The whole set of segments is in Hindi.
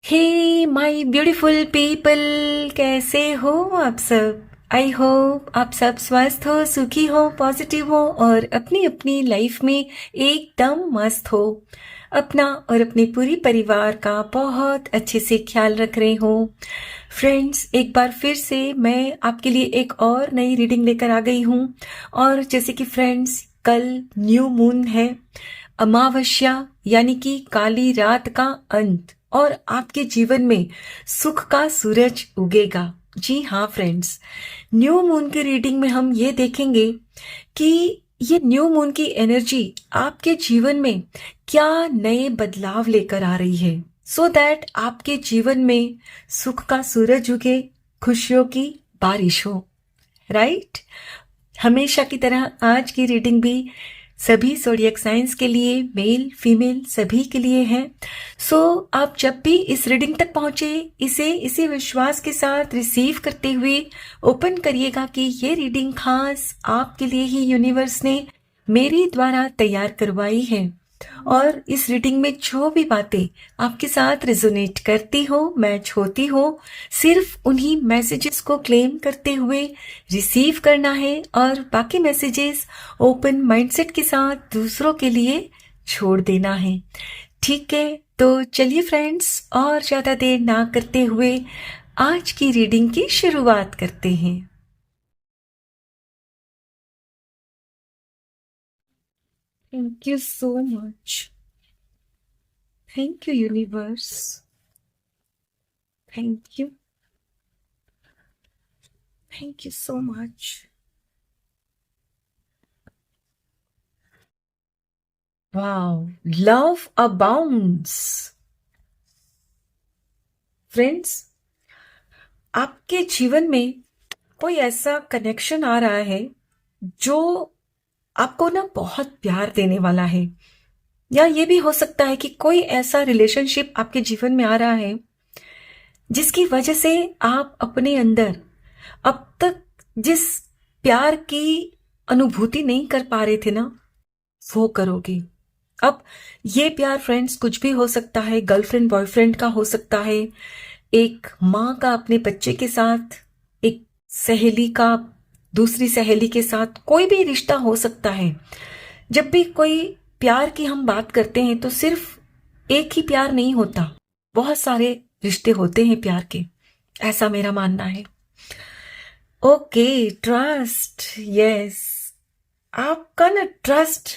हे माय ब्यूटीफुल पीपल, कैसे हो आप सब। आई होप आप सब स्वस्थ हो, सुखी हो, पॉजिटिव हो और अपनी अपनी लाइफ में एकदम मस्त हो। अपना और अपने पूरी परिवार का बहुत अच्छे से ख्याल रख रहे हो। फ्रेंड्स, एक बार फिर से मैं आपके लिए एक और नई रीडिंग लेकर आ गई हूँ। और जैसे कि फ्रेंड्स, कल न्यू मून है, अमावस्या यानी कि काली रात का अंत, और आपके जीवन में सुख का सूरज उगेगा। जी हाँ फ्रेंड्स, न्यू मून की रीडिंग में हम ये देखेंगे कि ये न्यू मून की एनर्जी आपके जीवन में क्या नए बदलाव लेकर आ रही है, सो दैट आपके जीवन में सुख का सूरज उगे, खुशियों की बारिश हो। राइट? हमेशा की तरह आज की रीडिंग भी सभी ज़ोडिएक साइंस के लिए, मेल फीमेल सभी के लिए है। सो आप जब भी इस रीडिंग तक पहुंचे, इसे इसी विश्वास के साथ रिसीव करते हुए ओपन करिएगा कि ये रीडिंग खास आपके लिए ही यूनिवर्स ने मेरे द्वारा तैयार करवाई है। और इस रीडिंग में जो भी बातें आपके साथ रेजोनेट करती हो, मैच होती हो, सिर्फ उन्हीं मैसेजेस को क्लेम करते हुए रिसीव करना है और बाकी मैसेजेस ओपन माइंडसेट के साथ दूसरों के लिए छोड़ देना है। ठीक है, तो चलिए फ्रेंड्स, और ज्यादा देर ना करते हुए आज की रीडिंग की शुरुआत करते हैं। Thank you so much. Thank you universe. Thank you. Thank you so much. Wow, love abounds. Friends, आपके जीवन में कोई ऐसा कनेक्शन आ रहा है जो आपको ना बहुत प्यार देने वाला है, या ये भी हो सकता है कि कोई ऐसा रिलेशनशिप आपके जीवन में आ रहा है जिसकी वजह से आप अपने अंदर अब तक जिस प्यार की अनुभूति नहीं कर पा रहे थे ना, वो करोगे। अब ये प्यार फ्रेंड्स कुछ भी हो सकता है, गर्लफ्रेंड बॉयफ्रेंड का हो सकता है, एक माँ का अपने बच्चे के साथ, एक सहेली का दूसरी सहेली के साथ, कोई भी रिश्ता हो सकता है। जब भी कोई प्यार की हम बात करते हैं तो सिर्फ एक ही प्यार नहीं होता, बहुत सारे रिश्ते होते हैं प्यार के, ऐसा मेरा मानना है। ओके, ट्रस्ट, यस, आपका ना ट्रस्ट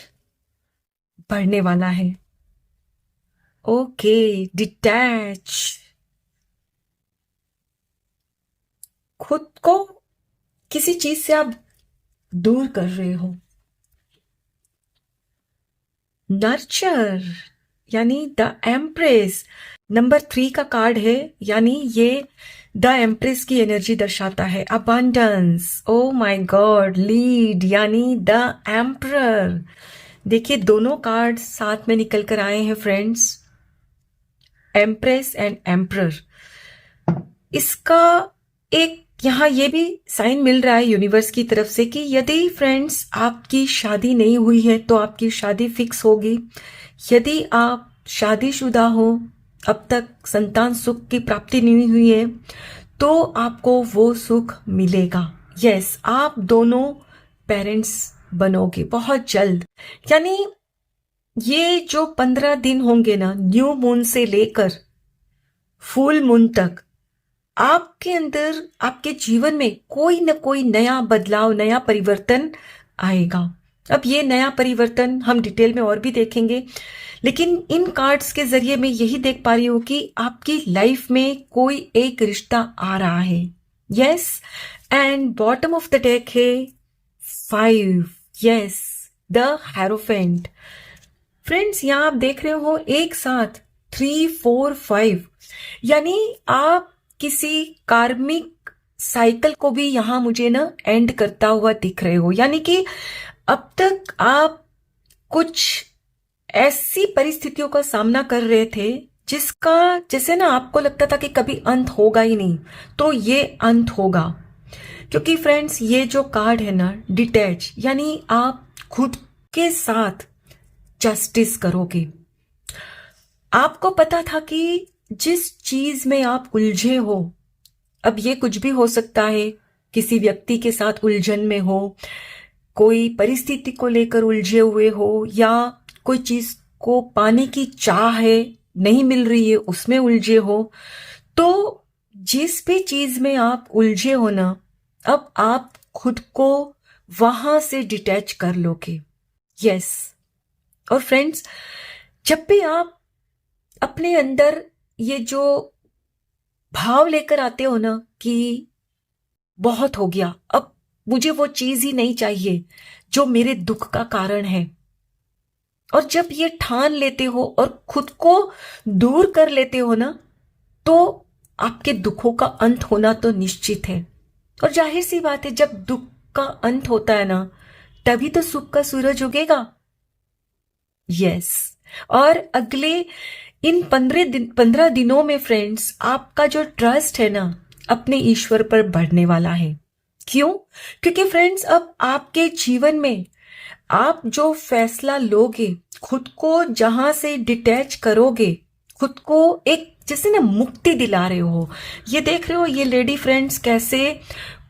बढ़ने वाला है। ओके, डिटैच, खुद को किसी चीज से आप दूर कर रहे हो। नर्चर यानी द एम्प्रेस, नंबर 3 का कार्ड है, यानी ये द एम्प्रेस की एनर्जी दर्शाता है। Abundance, O my God, lead यानी द एम्परर। देखिए, दोनों कार्ड साथ में निकल कर आए हैं फ्रेंड्स, एम्प्रेस एंड एम्परर। इसका एक यहाँ ये भी साइन मिल रहा है यूनिवर्स की तरफ से कि यदि फ्रेंड्स आपकी शादी नहीं हुई है तो आपकी शादी फिक्स होगी। यदि आप शादीशुदा हो, अब तक संतान सुख की प्राप्ति नहीं हुई है, तो आपको वो सुख मिलेगा। यस, आप दोनों पेरेंट्स बनोगे बहुत जल्द। यानी ये जो 15 दिन होंगे ना, न्यू मून से लेकर फुल मून तक, आपके अंदर, आपके जीवन में कोई ना कोई नया बदलाव, नया परिवर्तन आएगा। अब ये नया परिवर्तन हम डिटेल में और भी देखेंगे, लेकिन इन कार्ड्स के जरिए मैं यही देख पा रही हूं कि आपकी लाइफ में कोई एक रिश्ता आ रहा है। Yes, and bottom of the deck है 5, यस, द हेरोफेंट। फ्रेंड्स, यहां आप देख रहे हो एक साथ 3, 4, 5, यानी आप किसी कार्मिक साइकिल को भी यहां मुझे ना एंड करता हुआ दिख रहे हो। यानी कि अब तक आप कुछ ऐसी परिस्थितियों का सामना कर रहे थे जिसका जैसे ना आपको लगता था कि कभी अंत होगा ही नहीं, तो ये अंत होगा। क्योंकि फ्रेंड्स, ये जो कार्ड है ना, डिटैच, यानी आप खुद के साथ जस्टिस करोगे। आपको पता था कि जिस चीज में आप उलझे हो, अब ये कुछ भी हो सकता है, किसी व्यक्ति के साथ उलझन में हो, कोई परिस्थिति को लेकर उलझे हुए हो, या कोई चीज को पाने की चाह है, नहीं मिल रही है, उसमें उलझे हो, तो जिस भी चीज में आप उलझे हो ना, अब आप खुद को वहां से डिटैच कर लोगे। यस। और फ्रेंड्स, जब भी आप अपने अंदर ये जो भाव लेकर आते हो ना कि बहुत हो गया, अब मुझे वो चीज ही नहीं चाहिए जो मेरे दुख का कारण है, और जब ये ठान लेते हो और खुद को दूर कर लेते हो ना, तो आपके दुखों का अंत होना तो निश्चित है। और जाहिर सी बात है, जब दुख का अंत होता है ना, तभी तो सुख का सूरज उगेगा। यस। और अगले इन 15 दिनों में फ्रेंड्स, आपका जो ट्रस्ट है ना अपने ईश्वर पर बढ़ने वाला है। क्यों? क्योंकि फ्रेंड्स, अब आपके जीवन में आप जो फैसला लोगे, खुद को जहां से डिटैच करोगे, खुद को एक जैसे ना मुक्ति दिला रहे हो। ये देख रहे हो ये लेडी फ्रेंड्स कैसे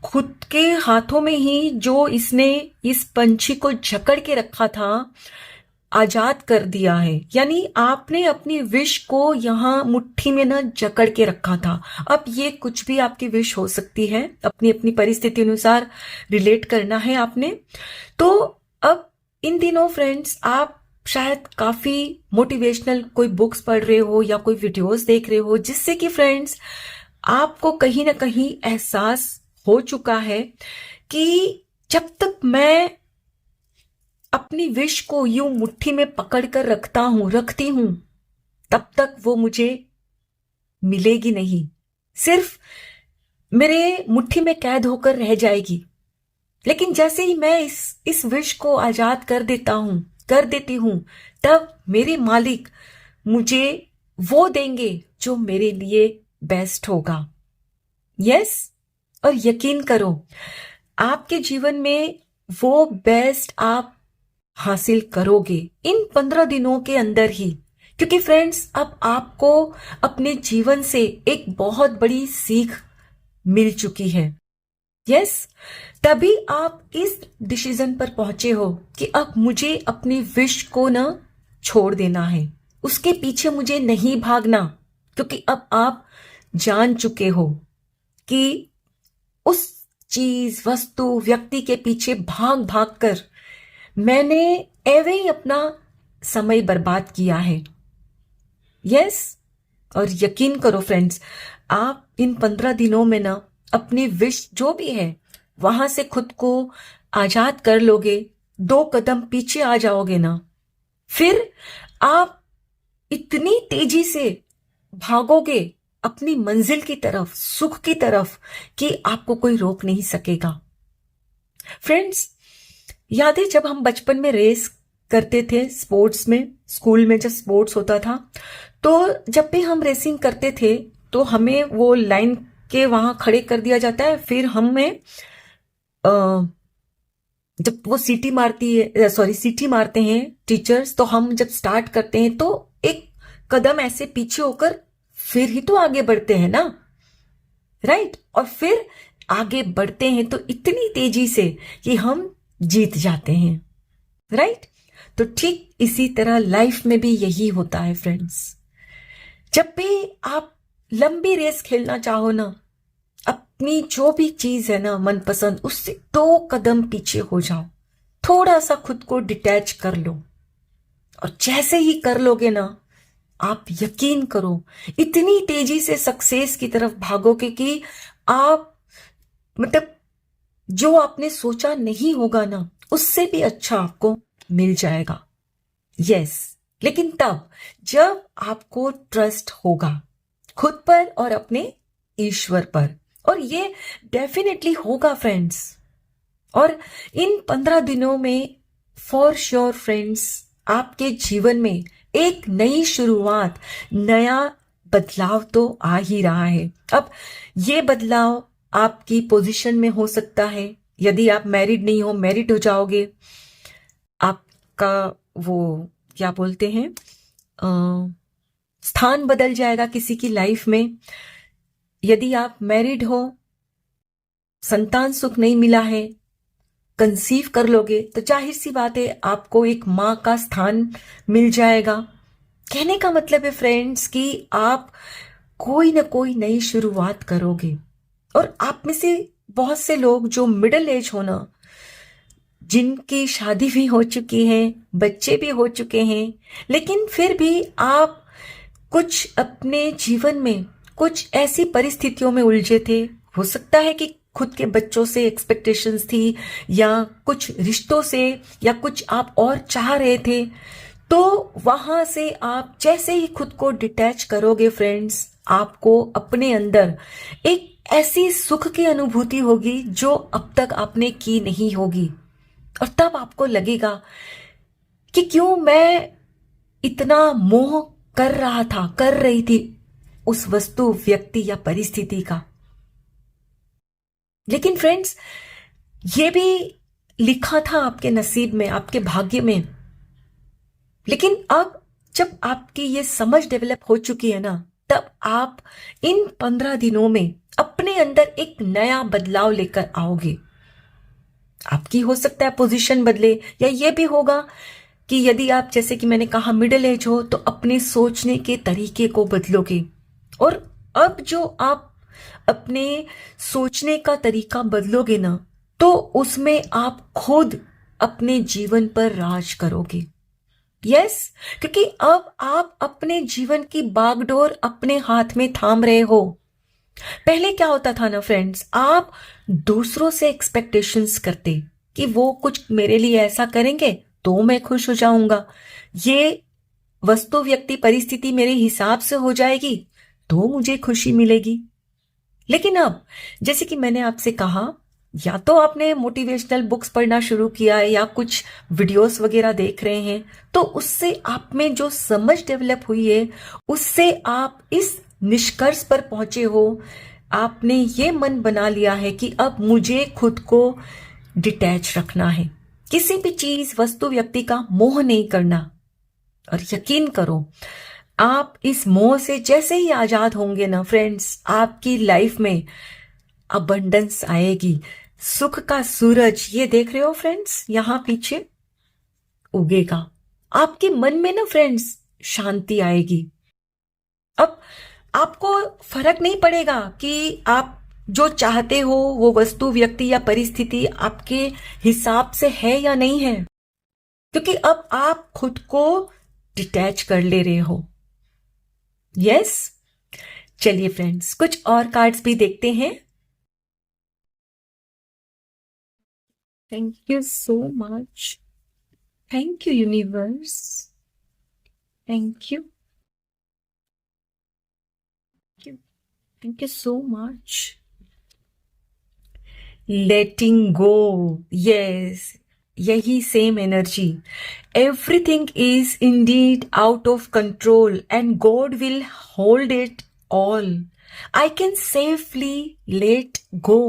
खुद के हाथों में ही जो इसने इस पंछी को जकड़ के रखा था, आजाद कर दिया है। यानी आपने अपनी विश को यहां मुट्ठी में ना जकड़ के रखा था। अब ये कुछ भी आपकी विश हो सकती है, अपनी अपनी परिस्थिति अनुसार रिलेट करना है आपने। तो अब इन दिनों फ्रेंड्स, आप शायद काफी मोटिवेशनल कोई बुक्स पढ़ रहे हो या कोई वीडियोस देख रहे हो, जिससे कि फ्रेंड्स आपको कहीं ना कहीं एहसास हो चुका है कि जब तक मैं अपनी विश को यूं मुट्ठी में पकड़कर रखती हूं, तब तक वो मुझे मिलेगी नहीं, सिर्फ मेरे मुट्ठी में कैद होकर रह जाएगी। लेकिन जैसे ही मैं इस विश को आजाद कर देती हूं, तब मेरे मालिक मुझे वो देंगे जो मेरे लिए बेस्ट होगा। यस। और यकीन करो, आपके जीवन में वो बेस्ट आप हासिल करोगे इन 15 दिनों के अंदर ही। क्योंकि फ्रेंड्स, अब आपको अपने जीवन से एक बहुत बड़ी सीख मिल चुकी है। यस। तभी आप इस डिसीजन पर पहुंचे हो कि अब मुझे अपनी विश को ना छोड़ देना है, उसके पीछे मुझे नहीं भागना। क्योंकि अब आप जान चुके हो कि उस चीज, वस्तु, व्यक्ति के पीछे भाग भाग कर मैंने एवे ही अपना समय बर्बाद किया है। यस। और यकीन करो फ्रेंड्स, आप इन 15 दिनों में ना अपनी विश जो भी है वहां से खुद को आजाद कर लोगे, 2 कदम पीछे आ जाओगे ना, फिर आप इतनी तेजी से भागोगे अपनी मंजिल की तरफ, सुख की तरफ, कि आपको कोई रोक नहीं सकेगा। फ्रेंड्स, याद है जब हम बचपन में रेस करते थे स्पोर्ट्स में, स्कूल में जब स्पोर्ट्स होता था, तो जब भी हम रेसिंग करते थे तो हमें वो लाइन के वहां खड़े कर दिया जाता है। फिर हमें जब वो सीटी मारते हैं टीचर्स, तो हम जब स्टार्ट करते हैं तो एक कदम ऐसे पीछे होकर फिर ही तो आगे बढ़ते हैं ना, राइट। और फिर आगे बढ़ते हैं तो इतनी तेजी से कि हम जीत जाते हैं, राइट। तो ठीक इसी तरह लाइफ में भी यही होता है फ्रेंड्स। जब भी आप लंबी रेस खेलना चाहो ना, अपनी जो भी चीज है ना मनपसंद, उससे 2 कदम पीछे हो जाओ, थोड़ा सा खुद को डिटैच कर लो। और जैसे ही कर लोगे ना, आप यकीन करो इतनी तेजी से सक्सेस की तरफ भागोगे कि आप मतलब जो आपने सोचा नहीं होगा ना, उससे भी अच्छा आपको मिल जाएगा। यस। लेकिन तब जब आपको ट्रस्ट होगा खुद पर और अपने ईश्वर पर, और ये डेफिनेटली होगा फ्रेंड्स। और इन 15 दिनों में फॉर श्योर फ्रेंड्स, आपके जीवन में एक नई शुरुआत, नया बदलाव तो आ ही रहा है। अब ये बदलाव आपकी पोजीशन में हो सकता है। यदि आप मैरिड नहीं हो, मैरिड हो जाओगे। आपका वो क्या बोलते हैं, स्थान बदल जाएगा किसी की लाइफ में। यदि आप मैरिड हो, संतान सुख नहीं मिला है, कंसीव कर लोगे तो जाहिर सी बात है आपको एक मां का स्थान मिल जाएगा। कहने का मतलब है फ्रेंड्स कि आप कोई ना कोई नई शुरुआत करोगे। और आप में से बहुत से लोग जो मिडिल एज हो ना, जिनकी शादी भी हो चुकी है, बच्चे भी हो चुके हैं, लेकिन फिर भी आप कुछ अपने जीवन में कुछ ऐसी परिस्थितियों में उलझे थे। हो सकता है कि खुद के बच्चों से एक्सपेक्टेशंस थी, या कुछ रिश्तों से, या कुछ आप और चाह रहे थे। तो वहां से आप जैसे ही खुद को डिटैच करोगे फ्रेंड्स, आपको अपने अंदर एक ऐसी सुख की अनुभूति होगी जो अब तक आपने की नहीं होगी। और तब आपको लगेगा कि क्यों मैं इतना मोह कर रही थी उस वस्तु, व्यक्ति या परिस्थिति का। लेकिन फ्रेंड्स, ये भी लिखा था आपके नसीब में, आपके भाग्य में। लेकिन अब जब आपकी ये समझ डेवलप हो चुकी है ना, तब आप इन 15 दिनों में अपने अंदर एक नया बदलाव लेकर आओगे। आपकी हो सकता है पोजीशन बदले, या ये भी होगा कि यदि आप, जैसे कि मैंने कहा, मिडिल एज हो तो अपने सोचने के तरीके को बदलोगे। और अब जो आप अपने सोचने का तरीका बदलोगे ना, तो उसमें आप खुद अपने जीवन पर राज करोगे। यस, क्योंकि अब आप अपने जीवन की बागडोर अपने हाथ में थाम रहे हो। पहले क्या होता था ना फ्रेंड्स, आप दूसरों से एक्सपेक्टेशंस करते कि वो कुछ मेरे लिए ऐसा करेंगे तो मैं खुश हो जाऊंगा, ये वस्तु, व्यक्ति, परिस्थिति मेरे हिसाब से हो जाएगी तो मुझे खुशी मिलेगी। लेकिन अब, जैसे कि मैंने आपसे कहा, या तो आपने मोटिवेशनल बुक्स पढ़ना शुरू किया है, या कुछ वीडियोस वगैरह देख रहे हैं, तो उससे आप में जो समझ डेवलप हुई है, उससे आप इस निष्कर्ष पर पहुंचे हो, आपने ये मन बना लिया है कि अब मुझे खुद को डिटैच रखना है, किसी भी चीज, वस्तु, व्यक्ति का मोह नहीं करना। और यकीन करो, आप इस मोह से जैसे ही आजाद होंगे ना फ्रेंड्स, आपकी लाइफ में अबंडेंस आएगी। सुख का सूरज, ये देख रहे हो फ्रेंड्स, यहां पीछे उगेगा। आपके मन में ना फ्रेंड्स शांति आएगी। अब आपको फर्क नहीं पड़ेगा कि आप जो चाहते हो वो वस्तु, व्यक्ति या परिस्थिति आपके हिसाब से है या नहीं है, क्योंकि अब आप खुद को डिटैच कर ले रहे हो। यस, चलिए फ्रेंड्स, कुछ और कार्ड्स भी देखते हैं। Thank you so much, thank you universe, thank you, thank you so much. Letting go, yes, यही same energy. Everything is indeed out of control and God will hold it all. I can safely let go.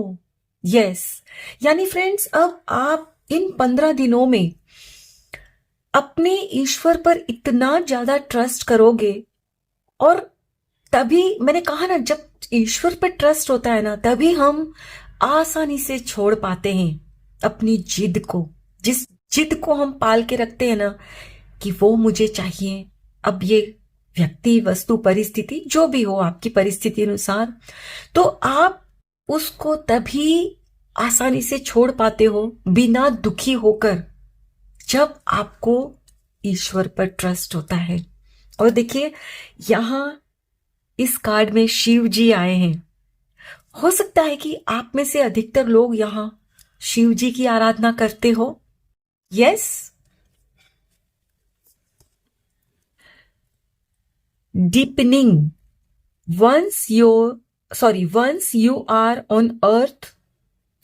Yes. यानी फ्रेंड्स, अब आप इन 15 दिनों में अपने ईश्वर पर इतना ज्यादा ट्रस्ट करोगे। और तभी मैंने कहा ना, जब ईश्वर पर ट्रस्ट होता है ना, तभी हम आसानी से छोड़ पाते हैं अपनी जिद को। जिस जिद को हम पाल के रखते हैं ना कि वो मुझे चाहिए, अब ये व्यक्ति, वस्तु, परिस्थिति जो भी हो आपकी परिस्थिति अनुसार, तो आप उसको तभी आसानी से छोड़ पाते हो बिना दुखी होकर, जब आपको ईश्वर पर ट्रस्ट होता है। और देखिए, यहां इस कार्ड में शिव जी आए हैं। हो सकता है कि आप में से अधिकतर लोग यहां शिव जी की आराधना करते हो। Yes. Deepening. Once you are on earth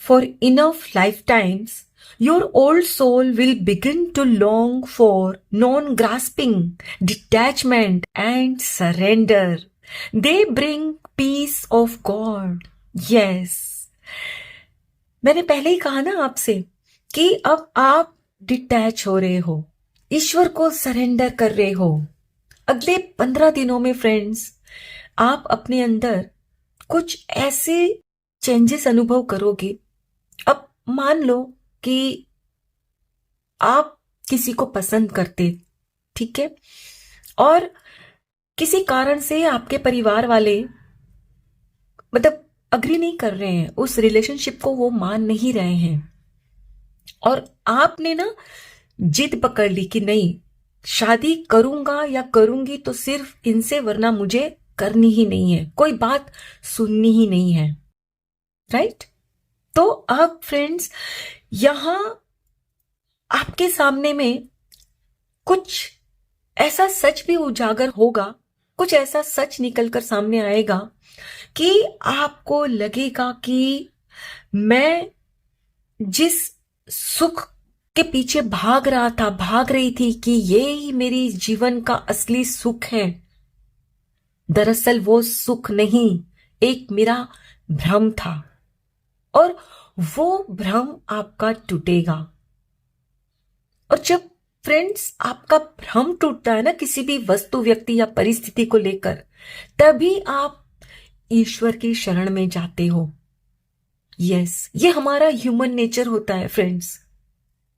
for enough lifetimes, your old soul will begin to long for non-grasping, detachment and surrender. They bring peace of God. Yes. मैंने पहले ही कहा ना आपसे कि अब आप डिटैच हो रहे हो, ईश्वर को सरेंडर कर रहे हो। अगले 15 दिनों में फ्रेंड्स, आप अपने अंदर कुछ ऐसे चेंजेस अनुभव करोगे। अब मान लो कि आप किसी को पसंद करते, ठीक है, और किसी कारण से आपके परिवार वाले मतलब अग्री नहीं कर रहे हैं, उस रिलेशनशिप को वो मान नहीं रहे हैं, और आपने ना जिद पकड़ ली कि नहीं, शादी करूंगा या करूंगी तो सिर्फ इनसे, वरना मुझे करनी ही नहीं है, कोई बात सुननी ही नहीं है, राइट। तो अब फ्रेंड्स, यहां आपके सामने में कुछ ऐसा सच भी उजागर होगा, कुछ ऐसा सच निकलकर सामने आएगा कि आपको लगेगा कि मैं जिस सुख के पीछे भाग रहा था, भाग रही थी कि ये ही मेरी जीवन का असली सुख है, दरअसल वो सुख नहीं, एक मेरा भ्रम था, और वो भ्रम आपका टूटेगा। और जब फ्रेंड्स आपका भ्रम टूटता है ना किसी भी वस्तु, व्यक्ति या परिस्थिति को लेकर, तभी आप ईश्वर की शरण में जाते हो। यस, ये हमारा ह्यूमन नेचर होता है फ्रेंड्स।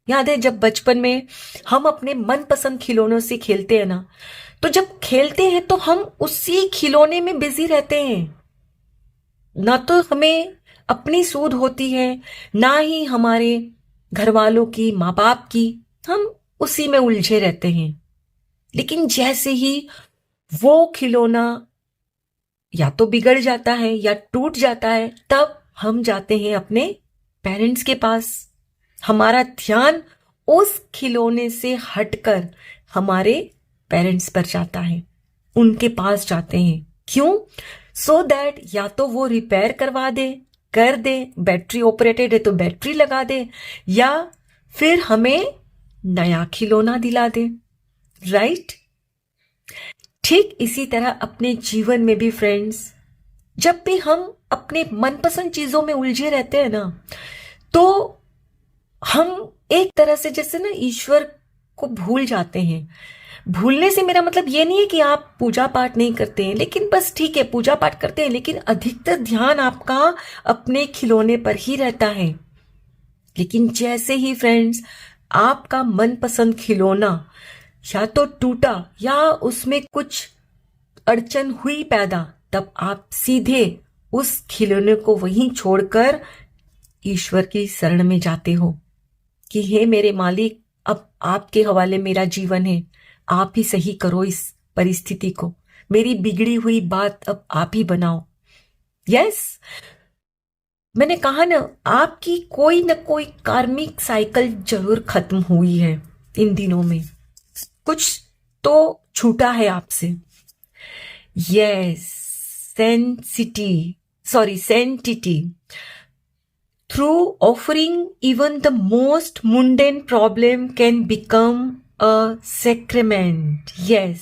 याद है जब बचपन में हम अपने मनपसंद खिलौनों से खेलते हैं ना, तो जब खेलते हैं तो हम उसी खिलौने में बिजी रहते हैं, ना तो हमें अपनी सूध होती है, ना ही हमारे घर वालों की, माँ बाप की, हम उसी में उलझे रहते हैं। लेकिन जैसे ही वो खिलौना या तो बिगड़ जाता है या टूट जाता है, तब हम जाते हैं अपने पेरेंट्स के पास। हमारा ध्यान उस खिलौने से हटकर हमारे पेरेंट्स पर जाता है, उनके पास जाते हैं। क्यों? सो दैट या तो वो रिपेयर करवा दे, कर दे, बैटरी ऑपरेटेड है तो बैटरी लगा दे, या फिर हमें नया खिलौना दिला दे, राइट। ठीक इसी तरह अपने जीवन में भी फ्रेंड्स, जब भी हम अपने मनपसंद चीजों में उलझे रहते हैं ना, तो हम एक तरह से जैसे ना ईश्वर को भूल जाते हैं। भूलने से मेरा मतलब ये नहीं है कि आप पूजा पाठ नहीं करते हैं, लेकिन बस ठीक है, पूजा पाठ करते हैं, लेकिन अधिकतर ध्यान आपका अपने खिलौने पर ही रहता है। लेकिन जैसे ही फ्रेंड्स आपका मनपसंद खिलौना या तो टूटा या उसमें कुछ अड़चन हुई पैदा, तब आप सीधे उस खिलौने को वहीं छोड़कर ईश्वर की शरण में जाते हो कि हे मेरे मालिक, अब आपके हवाले मेरा जीवन है, आप ही सही करो इस परिस्थिति को, मेरी बिगड़ी हुई बात अब आप ही बनाओ। यस, मैंने कहा ना, आपकी कोई न कोई कार्मिक साइकिल जरूर खत्म हुई है इन दिनों में, कुछ तो छूटा है आपसे। Yes, sanctity. Through offering, even the most mundane problem can become a sacrament. Yes,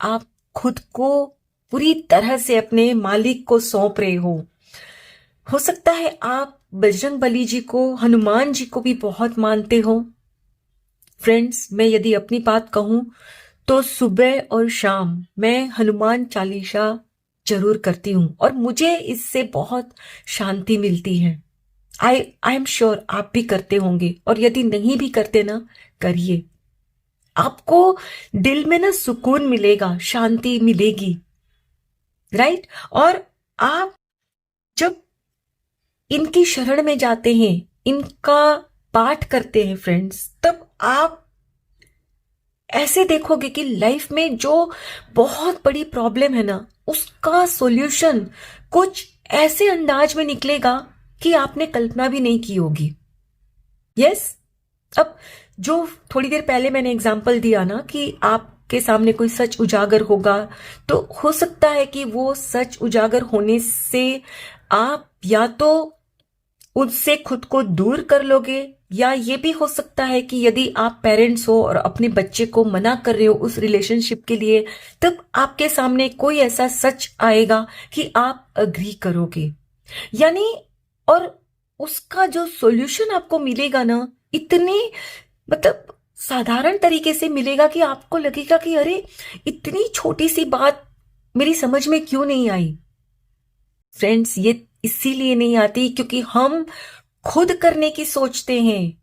आप खुद को पूरी तरह से अपने मालिक को सौंप रहे हो सकता है आप बजरंग बली जी को, हनुमान जी को भी बहुत मानते हो। फ्रेंड्स, मैं यदि अपनी बात कहूं तो सुबह और शाम मैं हनुमान चालीसा जरूर करती हूं, और मुझे इससे बहुत शांति मिलती है। आई एम श्योर आप भी करते होंगे, और यदि नहीं भी करते ना, करिए, आपको दिल में ना सुकून मिलेगा, शांति मिलेगी, राइट। और आप जब इनकी शरण में जाते हैं, इनका पाठ करते हैं फ्रेंड्स, तब आप ऐसे देखोगे कि लाइफ में जो बहुत बड़ी प्रॉब्लम है ना, उसका सॉल्यूशन कुछ ऐसे अंदाज में निकलेगा कि आपने कल्पना भी नहीं की होगी। यस, अब जो थोड़ी देर पहले मैंने एग्जांपल दिया ना कि आपके सामने कोई सच उजागर होगा, तो हो सकता है कि वो सच उजागर होने से आप या तो उससे खुद को दूर कर लोगे, या ये भी हो सकता है कि यदि आप पेरेंट्स हो और अपने बच्चे को मना कर रहे हो उस रिलेशनशिप के लिए, तब आपके सामने कोई ऐसा सच आएगा कि आप अग्री करोगे, यानी, और उसका जो सॉल्यूशन आपको मिलेगा ना, इतने मतलब साधारण तरीके से मिलेगा कि आपको लगेगा कि अरे इतनी छोटी सी बात मेरी समझ में क्यों नहीं आई। फ्रेंड्स, ये इसीलिए नहीं आती क्योंकि हम खुद करने की सोचते हैं।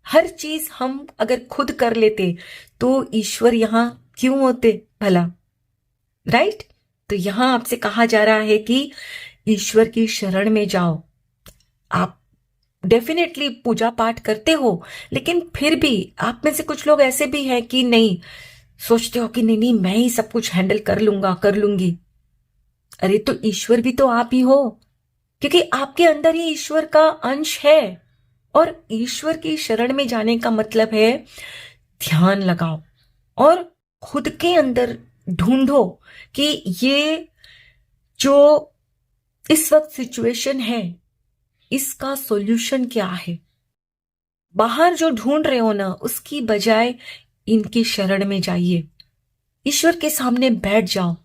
हर चीज हम अगर खुद कर लेते तो ईश्वर यहां क्यों होते भला, राइट? तो यहां आपसे कहा जा रहा है कि ईश्वर की शरण में जाओ। आप डेफिनेटली पूजा पाठ करते हो, लेकिन फिर भी आप में से कुछ लोग ऐसे भी हैं कि नहीं, सोचते हो कि नहीं नहीं मैं ही सब कुछ हैंडल कर लूंगा, कर लूंगी। अरे तो ईश्वर भी तो आप ही हो, क्योंकि आपके अंदर ही ईश्वर का अंश है। और ईश्वर की शरण में जाने का मतलब है ध्यान लगाओ और खुद के अंदर ढूंढो कि ये जो इस वक्त सिचुएशन है इसका सॉल्यूशन क्या है। बाहर जो ढूंढ रहे हो ना, उसकी बजाय इनकी शरण में जाइए, ईश्वर के सामने बैठ जाओ।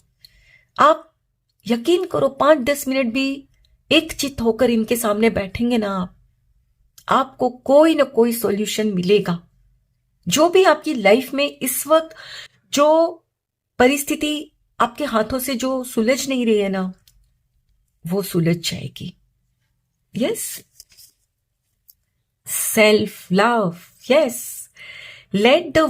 आप यकीन करो 5-10 मिनट भी एक चित्त होकर इनके सामने बैठेंगे ना, आपको कोई ना कोई सॉल्यूशन मिलेगा। जो भी आपकी लाइफ में इस वक्त जो परिस्थिति आपके हाथों से जो सुलझ नहीं रही है ना, वो सुलझ जाएगी। Yes, self love, yes. let the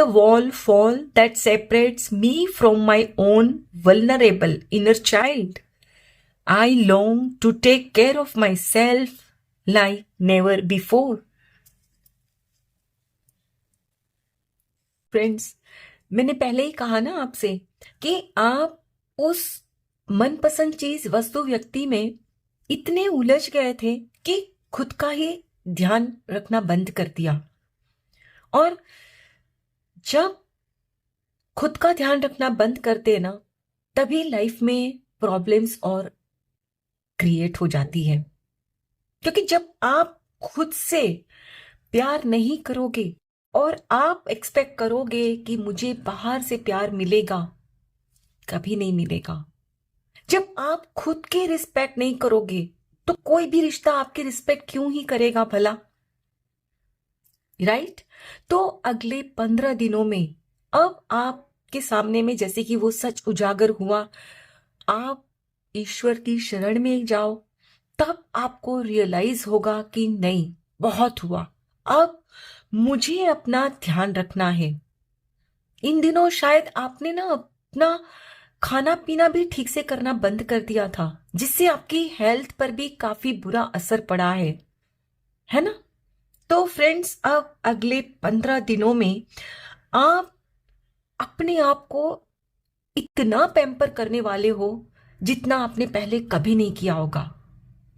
wall fall that separates me from my own vulnerable inner child. I long to take care of myself like never before. Friends, मैंने पहले ही कहा ना आपसे कि आप उस मनपसंद चीज, वस्तु, व्यक्ति में इतने उलझ गए थे कि खुद का ही ध्यान रखना बंद कर दिया। और जब खुद का ध्यान रखना बंद करते हैं ना, तभी लाइफ में प्रॉब्लम्स और क्रिएट हो जाती है। क्योंकि जब आप खुद से प्यार नहीं करोगे और आप एक्सपेक्ट करोगे कि मुझे बाहर से प्यार मिलेगा, कभी नहीं मिलेगा। जब आप खुद के रिस्पेक्ट नहीं करोगे तो कोई भी रिश्ता आपकी रिस्पेक्ट क्यों ही करेगा भला, राइट? तो अगले 15 दिनों में अब आपके सामने में जैसे कि वो सच उजागर हुआ, आप ईश्वर की शरण में जाओ, तब आपको रियलाइज होगा कि नहीं, बहुत हुआ, अब मुझे अपना ध्यान रखना है। इन दिनों शायद आपने ना अपना खाना पीना भी ठीक से करना बंद कर दिया था, जिससे आपकी हेल्थ पर भी काफी बुरा असर पड़ा है ना? तो फ्रेंड्स, अब अगले 15 दिनों में आप अपने आप को इतना पैम्पर करने वाले हो जितना आपने पहले कभी नहीं किया होगा।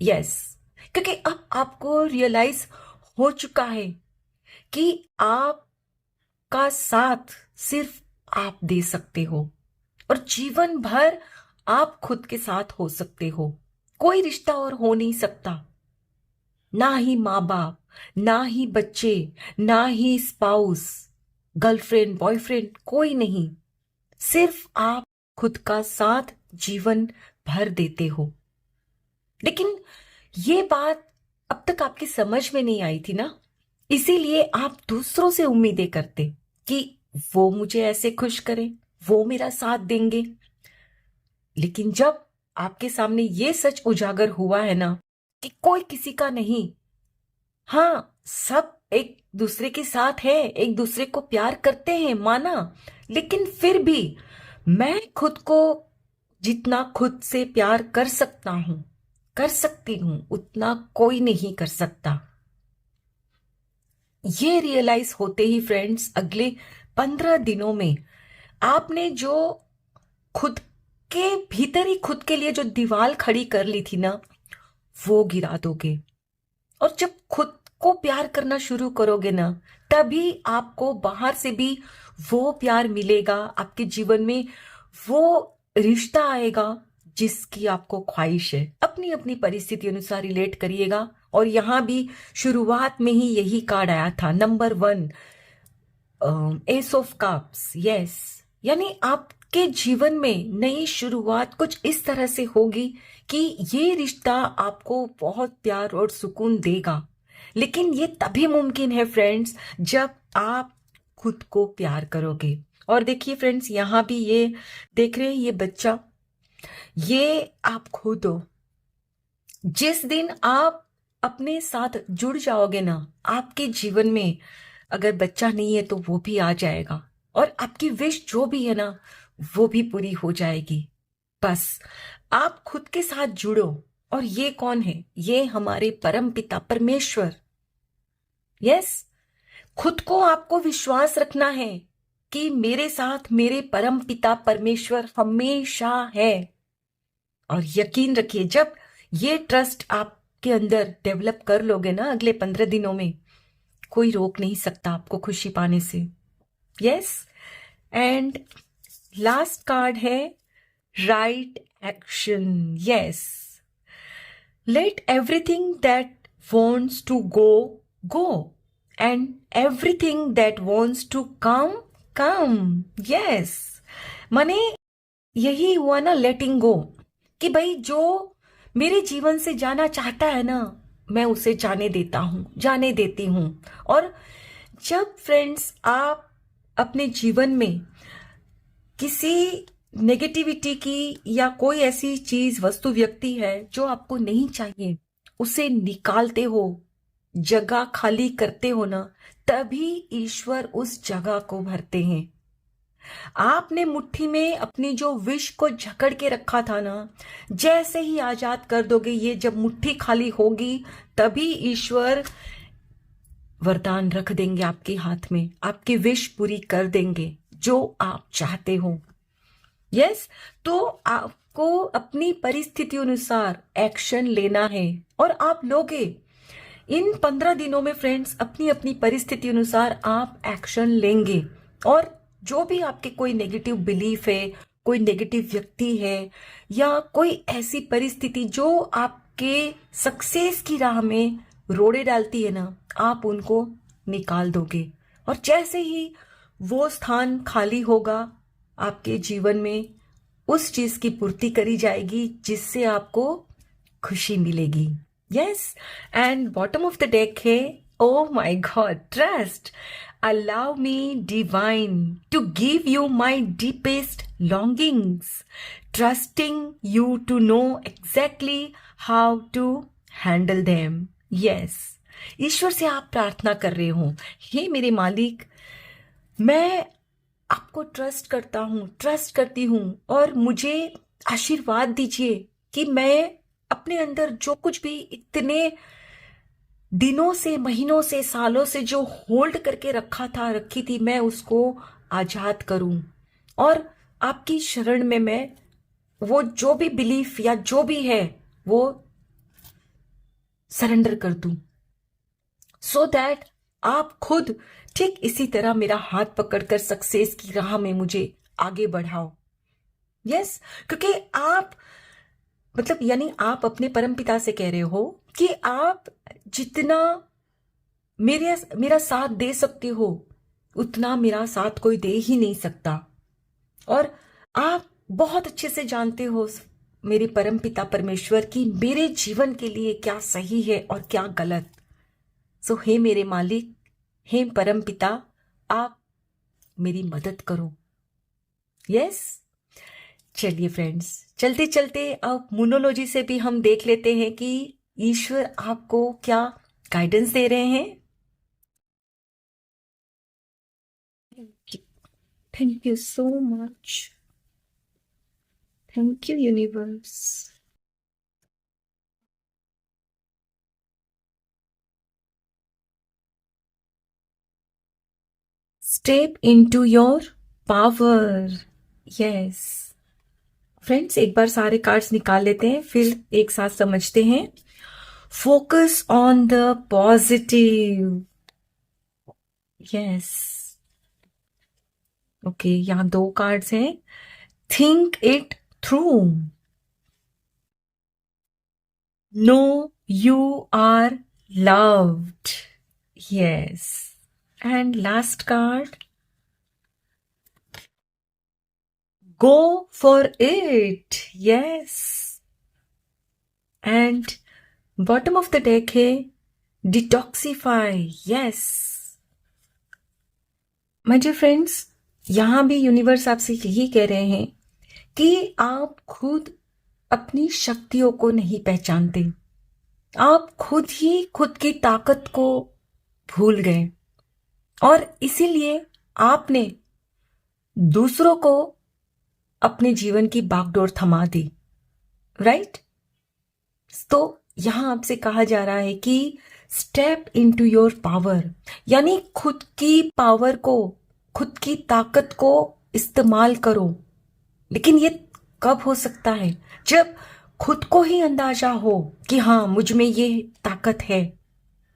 यस, क्योंकि अब आपको रियलाइज हो चुका है कि आपका साथ सिर्फ आप दे सकते हो और जीवन भर आप खुद के साथ हो सकते हो। कोई रिश्ता और हो नहीं सकता, ना ही माँ बाप, ना ही बच्चे, ना ही स्पाउस, गर्लफ्रेंड, बॉयफ्रेंड, कोई नहीं। सिर्फ आप खुद का साथ जीवन भर देते हो। लेकिन ये बात अब तक आपकी समझ में नहीं आई थी ना, इसीलिए आप दूसरों से उम्मीदें करते कि वो मुझे ऐसे खुश करें, वो मेरा साथ देंगे। लेकिन जब आपके सामने ये सच उजागर हुआ है ना कि कोई किसी का नहीं, हाँ, सब एक दूसरे के साथ है, एक दूसरे को प्यार करते हैं, माना, लेकिन फिर भी मैं खुद को जितना खुद से प्यार कर सकता हूं, कर सकती हूं, उतना कोई नहीं कर सकता। ये रियलाइज होते ही फ्रेंड्स, अगले 15 दिनों में आपने जो खुद के भीतर ही खुद के लिए जो दीवार खड़ी कर ली थी ना, वो गिरा दोगे। और जब खुद को प्यार करना शुरू करोगे ना, तभी आपको बाहर से भी वो प्यार मिलेगा, आपके जीवन में वो रिश्ता आएगा जिसकी आपको ख्वाहिश है। अपनी अपनी परिस्थिति अनुसार रिलेट करिएगा। और यहां भी शुरुआत में ही यही कार्ड आया था, number 1, S of cups. Yes, यानी आपके जीवन में नई शुरुआत कुछ इस तरह से होगी कि ये रिश्ता आपको बहुत प्यार और सुकून देगा। लेकिन ये तभी मुमकिन है फ्रेंड्स जब आप खुद को प्यार करोगे। और देखिए फ्रेंड्स, यहाँ भी ये देख रहे हैं, ये बच्चा, ये आप खुद हो। जिस दिन आप अपने साथ जुड़ जाओगे ना, आपके जीवन में अगर बच्चा नहीं है तो वो भी आ जाएगा, और आपकी विश जो भी है ना वो भी पूरी हो जाएगी। बस आप खुद के साथ जुड़ो। और ये कौन है? ये हमारे परम पिता परमेश्वर। यस, खुद को आपको विश्वास रखना है कि मेरे साथ मेरे परम पिता परमेश्वर हमेशा है। और यकीन रखिए, जब ये ट्रस्ट आपके अंदर डेवलप कर लोगे ना, अगले 15 दिनों में कोई रोक नहीं सकता आपको खुशी पाने से। यस, एंड लास्ट कार्ड है right action. Yes, let everything that wants to go go, and everything that wants to come come. Yes, माने यही हुआ ना लेटिंग गो, कि भाई जो मेरे जीवन से जाना चाहता है ना, मैं उसे जाने देता हूं, जाने देती हूं। और जब फ्रेंड्स आप अपने जीवन में किसी नेगेटिविटी की या कोई ऐसी चीज, वस्तु, व्यक्ति है जो आपको नहीं चाहिए, उसे निकालते हो, जगह खाली करते हो ना, तभी ईश्वर उस जगह को भरते हैं। आपने मुट्ठी में अपनी जो विश को जकड़ के रखा था ना, जैसे ही आजाद कर दोगे, ये जब मुट्ठी खाली होगी, तभी ईश्वर वरदान रख देंगे आपके हाथ में, आपकी विश पूरी कर देंगे जो आप चाहते हो। यस, तो आपको अपनी परिस्थिति अनुसार एक्शन लेना है, और आप लोगे। इन 15 दिनों में फ्रेंड्स अपनी अपनी परिस्थिति अनुसार आप एक्शन लेंगे। और जो भी आपके कोई नेगेटिव बिलीफ है, कोई नेगेटिव व्यक्ति है, या कोई ऐसी परिस्थिति जो आपके सक्सेस की राह में रोड़े डालती है ना, आप उनको निकाल दोगे। और जैसे ही वो स्थान खाली होगा आपके जीवन में, उस चीज की पूर्ति करी जाएगी जिससे आपको खुशी मिलेगी। Yes, and bottom of the deck है, oh my god, trust. Allow me, divine, to give you my deepest longings, trusting you to know exactly how to handle them. Yes, ईश्वर से आप प्रार्थना कर रहे हो, हे मेरे मालिक, मैं आपको ट्रस्ट करता हूँ, ट्रस्ट करती हूँ, और मुझे आशीर्वाद दीजिए कि मैं अपने अंदर जो कुछ भी इतने दिनों से, महीनों से, सालों से जो होल्ड करके रखी थी, मैं उसको आजाद करूं, और आपकी शरण में मैं वो जो भी बिलीफ या जो भी है वो सरेंडर कर दूं, सो दैट आप खुद ठीक इसी तरह मेरा हाथ पकड़कर सक्सेस की राह में मुझे आगे बढ़ाओ। यस, क्योंकि आप मतलब यानी आप अपने परमपिता से कह रहे हो कि आप जितना मेरा साथ दे सकते हो, उतना मेरा साथ कोई दे ही नहीं सकता। और आप बहुत अच्छे से जानते हो मेरे परमपिता परमेश्वर की मेरे जीवन के लिए क्या सही है और क्या गलत। सो हे मेरे मालिक, हे परमपिता, आप मेरी मदद करो। यस, चलिए फ्रेंड्स, चलते चलते अब मोनोलॉजी से भी हम देख लेते हैं कि ईश्वर आपको क्या गाइडेंस दे रहे हैं। Thank you so much, thank you universe. Step into your power. Yes friends, एक बार सारे कार्ड्स निकाल लेते हैं, फिर एक साथ समझते हैं। Focus on the positive. Yes, okay, यहां 2 कार्ड्स हैं। Think it through. Know you are loved. Yes, and last card, go for it. Yes, and bottom of the deck है detoxify, yes. My dear friends, यहां भी यूनिवर्स आपसे यही कह रहे हैं कि आप खुद अपनी शक्तियों को नहीं पहचानते। आप खुद ही खुद की ताकत को भूल गए और इसीलिए आपने दूसरों को अपने जीवन की बागडोर थमा दी, राइट? तो यहां आपसे कहा जा रहा है कि स्टेप इनटू योर पावर, यानी खुद की पावर को, खुद की ताकत को इस्तेमाल करो। लेकिन ये कब हो सकता है? जब खुद को ही अंदाजा हो कि हाँ, मुझ में ये ताकत है।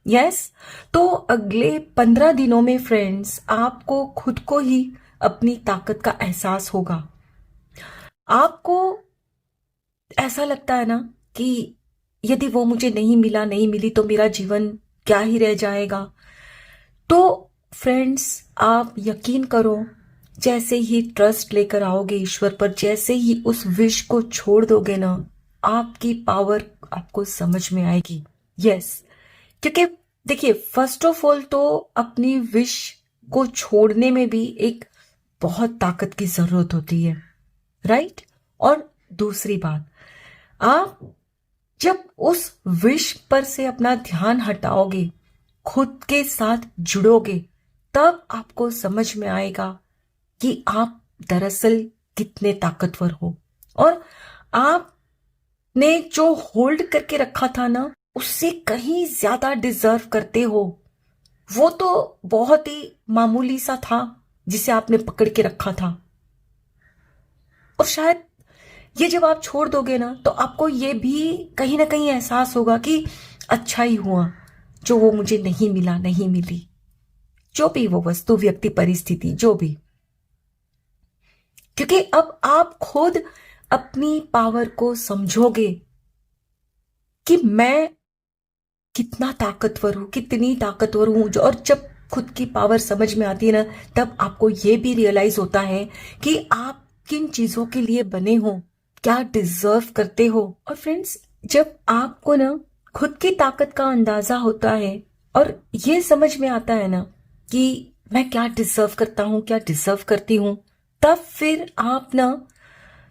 यस, तो अगले 15 दिनों में फ्रेंड्स, आपको खुद को ही अपनी ताकत का एहसास होगा। आपको ऐसा लगता है ना कि यदि वो मुझे नहीं मिली तो मेरा जीवन क्या ही रह जाएगा। तो फ्रेंड्स, आप यकीन करो, जैसे ही ट्रस्ट लेकर आओगे ईश्वर पर, जैसे ही उस विश को छोड़ दोगे ना, आपकी पावर आपको समझ में आएगी। यस, क्योंकि देखिए, फर्स्ट ऑफ ऑल तो अपनी विश को छोड़ने में भी एक बहुत ताकत की जरूरत होती है, राइट? और दूसरी बात, आप जब उस विश पर से अपना ध्यान हटाओगे, खुद के साथ जुड़ोगे, तब आपको समझ में आएगा कि आप दरअसल कितने ताकतवर हो और आपने जो होल्ड करके रखा था ना, उससे कहीं ज्यादा डिजर्व करते हो। वो तो बहुत ही मामूली सा था जिसे आपने पकड़ के रखा था, और शायद ये जब आप छोड़ दोगे ना, तो आपको ये भी कहीं ना कहीं एहसास होगा कि अच्छा ही हुआ जो वो मुझे नहीं मिली, जो भी वो वस्तु, व्यक्ति, परिस्थिति, जो भी। क्योंकि अब आप खुद अपनी पावर को समझोगे कि मैं कितना ताकतवर हूं, कितनी ताकतवर हूं। और जब खुद की पावर समझ में आती है ना, तब आपको यह भी रियलाइज होता है कि आप किन चीजों के लिए बने हो, क्या डिजर्व करते हो। और फ्रेंड्स, जब आपको ना खुद की ताकत का अंदाजा होता है और ये समझ में आता है ना कि मैं क्या डिजर्व करता हूं, क्या डिजर्व करती हूं, तब फिर आप ना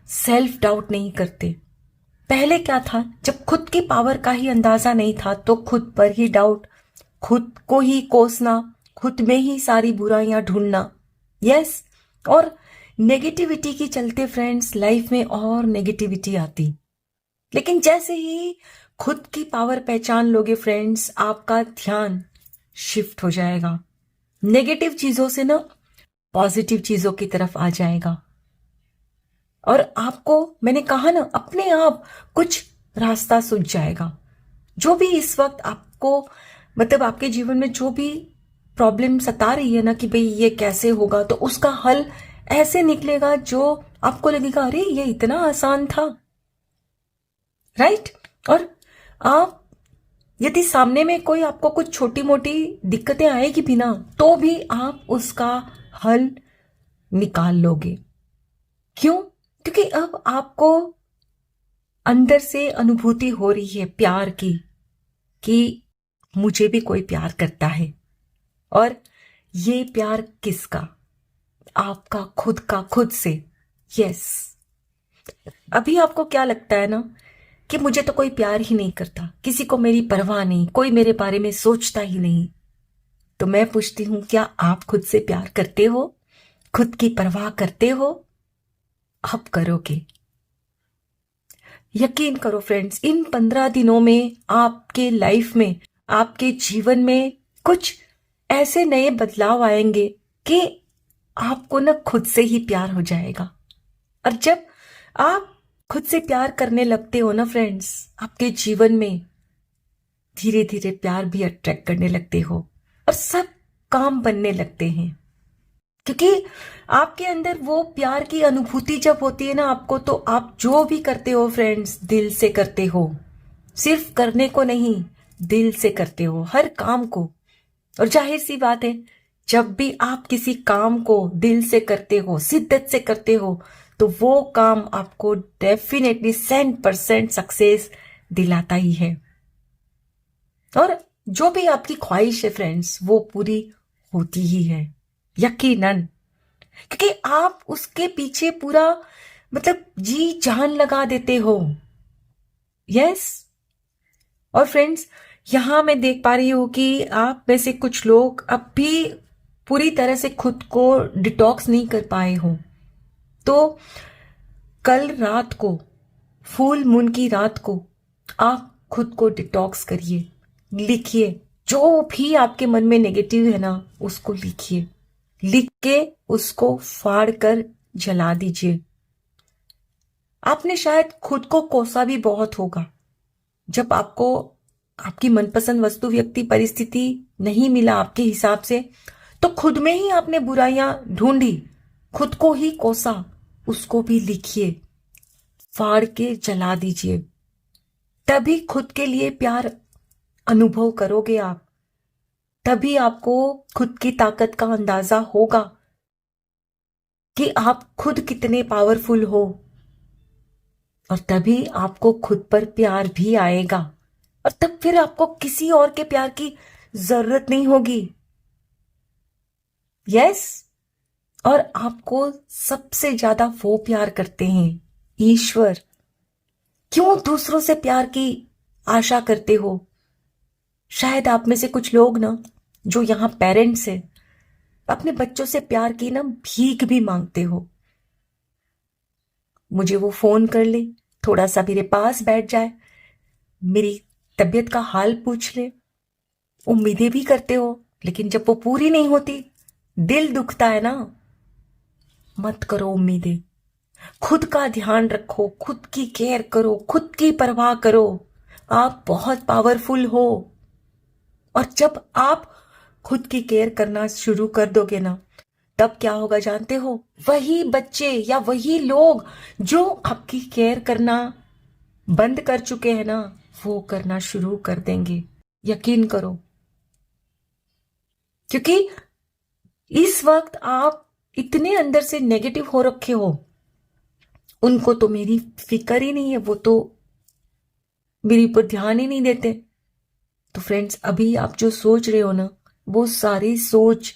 सेल्फ डाउट नहीं करते। पहले क्या था, जब खुद की पावर का ही अंदाजा नहीं था तो खुद पर ही डाउट, खुद को ही कोसना, खुद में ही सारी बुराइयां ढूंढना। यस, और नेगेटिविटी के चलते फ्रेंड्स, लाइफ में और नेगेटिविटी आती। लेकिन जैसे ही खुद की पावर पहचान लोगे फ्रेंड्स, आपका ध्यान शिफ्ट हो जाएगा, नेगेटिव चीजों से ना पॉजिटिव चीजों की तरफ आ जाएगा। और आपको, मैंने कहा ना, अपने आप कुछ रास्ता सूझ जाएगा। जो भी इस वक्त आपको, मतलब आपके जीवन में जो भी प्रॉब्लम सता रही है ना कि भाई ये कैसे होगा, तो उसका हल ऐसे निकलेगा जो आपको लगेगा अरे ये इतना आसान था, राइट? और आप यदि सामने में कोई आपको कुछ छोटी मोटी दिक्कतें आएगी भी ना, तो भी आप उसका हल निकाल लोगे। क्यों? क्योंकि अब आपको अंदर से अनुभूति हो रही है प्यार की, कि मुझे भी कोई प्यार करता है। और ये प्यार किसका? आपका खुद का, खुद से। यस, अभी आपको क्या लगता है ना कि मुझे तो कोई प्यार ही नहीं करता, किसी को मेरी परवाह नहीं, कोई मेरे बारे में सोचता ही नहीं। तो मैं पूछती हूं, क्या आप खुद से प्यार करते हो? खुद की परवाह करते हो? अब करोगे, यकीन करो फ्रेंड्स, इन 15 दिनों में आपके लाइफ में, आपके जीवन में कुछ ऐसे नए बदलाव आएंगे कि आपको ना खुद से ही प्यार हो जाएगा। और जब आप खुद से प्यार करने लगते हो ना फ्रेंड्स, आपके जीवन में धीरे धीरे प्यार भी अट्रैक्ट करने लगते हो और सब काम बनने लगते हैं। क्योंकि आपके अंदर वो प्यार की अनुभूति जब होती है ना आपको, तो आप जो भी करते हो फ्रेंड्स, दिल से करते हो। सिर्फ करने को नहीं, दिल से करते हो हर काम को। और जाहिर सी बात है, जब भी आप किसी काम को दिल से करते हो, शिद्दत से करते हो, तो वो काम आपको डेफिनेटली 100% सक्सेस दिलाता ही है। और जो भी आपकी ख्वाहिश है फ्रेंड्स, वो पूरी होती ही है, यकीनन। क्योंकि आप उसके पीछे पूरा मतलब जी जान लगा देते हो। यस। और फ्रेंड्स, यहां मैं देख पा रही हूं कि आप में से कुछ लोग अब भी पूरी तरह से खुद को डिटॉक्स नहीं कर पाए हो। तो कल रात को, फुल मून की रात को, आप खुद को डिटॉक्स करिए। लिखिए, जो भी आपके मन में नेगेटिव है ना, उसको लिखिए। लिख के उसको फाड़ कर जला दीजिए। आपने शायद खुद को कोसा भी बहुत होगा जब आपको आपकी मनपसंद वस्तु, व्यक्ति, परिस्थिति नहीं मिला आपके हिसाब से, तो खुद में ही आपने बुराइयां ढूंढी, खुद को ही कोसा। उसको भी लिखिए, फाड़ के जला दीजिए। तभी खुद के लिए प्यार अनुभव करोगे आप। तभी आपको खुद की ताकत का अंदाजा होगा कि आप खुद कितने पावरफुल हो। और तभी आपको खुद पर प्यार भी आएगा, और तब फिर आपको किसी और के प्यार की जरूरत नहीं होगी। यस। और आपको सबसे ज्यादा वो प्यार करते हैं, ईश्वर। क्यों दूसरों से प्यार की आशा करते हो? शायद आप में से कुछ लोग ना, जो यहां पेरेंट्स हैं, अपने बच्चों से प्यार की ना भीख भी मांगते हो। मुझे वो फोन कर ले, थोड़ा सा मेरे पास बैठ जाए, मेरी तबीयत का हाल पूछ ले। उम्मीदें भी करते हो, लेकिन जब वो पूरी नहीं होती, दिल दुखता है ना। मत करो उम्मीदें। खुद का ध्यान रखो, खुद की केयर करो, खुद की परवाह करो। आप बहुत पावरफुल हो। और जब आप खुद की केयर करना शुरू कर दोगे ना, तब क्या होगा जानते हो? वही बच्चे या वही लोग जो आपकी केयर करना बंद कर चुके हैं ना, वो करना शुरू कर देंगे। यकीन करो। क्योंकि इस वक्त आप इतने अंदर से नेगेटिव हो रखे हो, उनको तो मेरी फिक्र ही नहीं है, वो तो मेरे ऊपर ध्यान ही नहीं देते। तो फ्रेंड्स, अभी आप जो सोच रहे हो ना, वो सारी सोच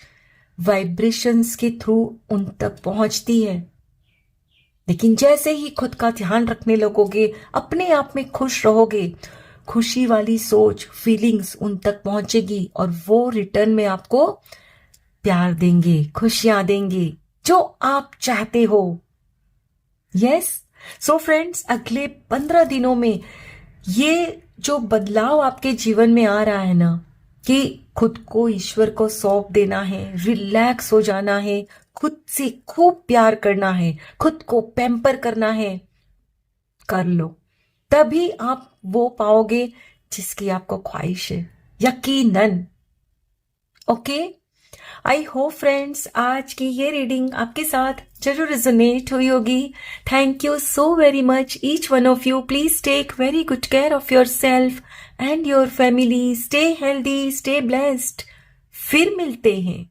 वाइब्रेशंस के थ्रू उन तक पहुंचती है। लेकिन जैसे ही खुद का ध्यान रखने लगोगे, अपने आप में खुश रहोगे, खुशी वाली सोच, फीलिंग्स उन तक पहुंचेगी, और वो रिटर्न में आपको प्यार देंगे, खुशियां देंगे, जो आप चाहते हो। यस। सो फ्रेंड्स, अगले 15 दिनों में ये जो बदलाव आपके जीवन में आ रहा है ना, कि खुद को ईश्वर को सौंप देना है, रिलैक्स हो जाना है, खुद से खूब प्यार करना है, खुद को पैम्पर करना है, कर लो। तभी आप वो पाओगे जिसकी आपको ख्वाहिश है, यकीनन। ओके। आई होप फ्रेंड्स, आज की ये रीडिंग आपके साथ जरूर रेजोनेट हुई होगी। Thank you so very much each one of you. Please take very good care of your self and your family. Stay healthy, stay blessed. फिर मिलते हैं।